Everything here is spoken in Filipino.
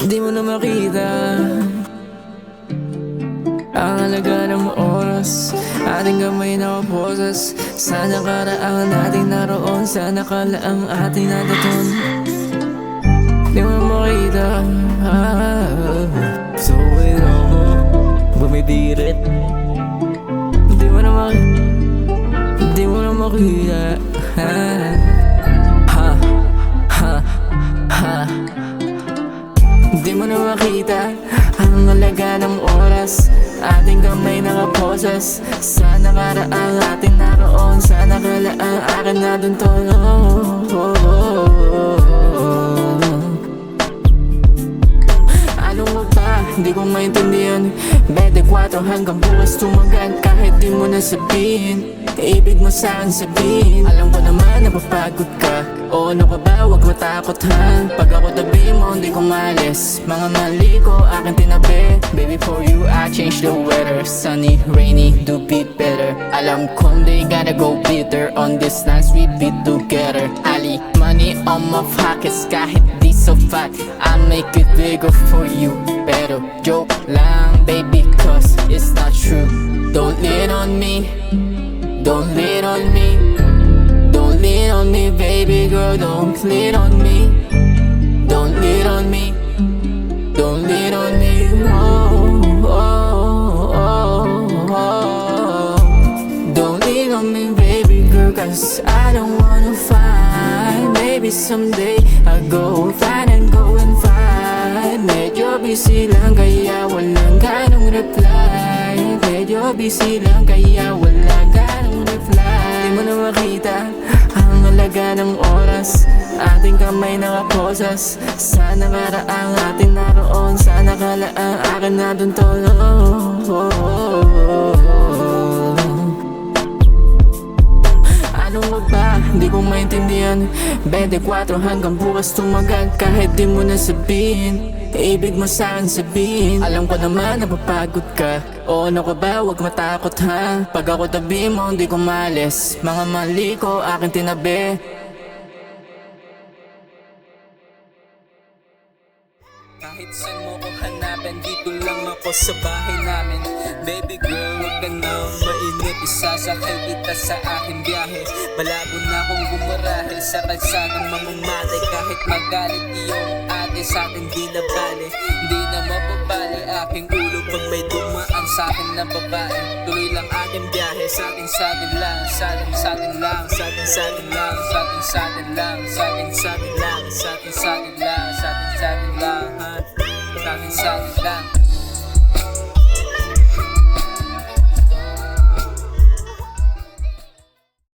Di mo na makita ang halaga ng oras. Ating kamay nakaposes sa nakaraan nating naroon, sa nakalaang ating natutunan. Di mo na makita so wait ako bumidirit. Di mo na makita, di mo na makita Di mo na makita ang halaga ng oras. Ating kamay nakaposes sa nakaraang ating naroon, sa nakalaang akin na dun to. Anong wag ba? Di ko maintindihan. 24 hanggang bukas tumagal, kahit di mo na sabihin. Ibig mo sa'kin sabihin. Alam ko naman napapagod ka. O ano ka ba? Huwag matakot ha. Pag ako tabi mo, hindi ko malis. Mga mali ko, aking tinabi. Baby, for you, I change the weather. Sunny, rainy, do be better. Alam kong they gotta go bitter. On this night, we be together. Ali, money on my pockets, kahit di so fat, I make it bigger for you. Pero joke lang, baby, cause it's not true. Don't lean on me, don't lean on me, don't lean on me, baby girl, don't lean on me, don't lean on me, don't lean on me. Don't lean on me, baby girl, cause I don't wanna fight. Maybe someday I'll go find and go and fight. Medyo busy lang kaya walang ganong reply. Medyo busy lang kaya wala ganong reply. Di mo na makita ang halaga ng oras. Ating kamay nakaposes sa nakaraang ating naroon, sa nakalaang akin na dun to. Anong wag ba? Di ko maintindihan. 24 hanggang bukas tumagal, kahit di mo na sabihin. Ibig mo sa'kin sabihin. Alam ko naman napapagod ka. O ano ka ba? Huwag matakot ha. Pag ako tabi mo, hindi ko malis. Mga mali ko, aking tinabi. Kahit saan mo ko hanapin, dito lang ako sa bahay namin. Baby girl, huwag ka nang mainit. Isasakay kita sa aking biyahe. Malabo na akong gumarahe sa kalsadang mamumatay. Kahit magalit iyong ate sa'kin di na bale. Di na mapapali aking ulo pag may dumaan sa'kin na babae. Tuloy lang aking biyahe, sa'tin lang, sa'tin lang, sa'tin lang, sa'tin lang, sa'tin lang, sa'tin lang, sa'tin lang, sa'tin lang, sa'tin lang, ha? Sa'tin lang.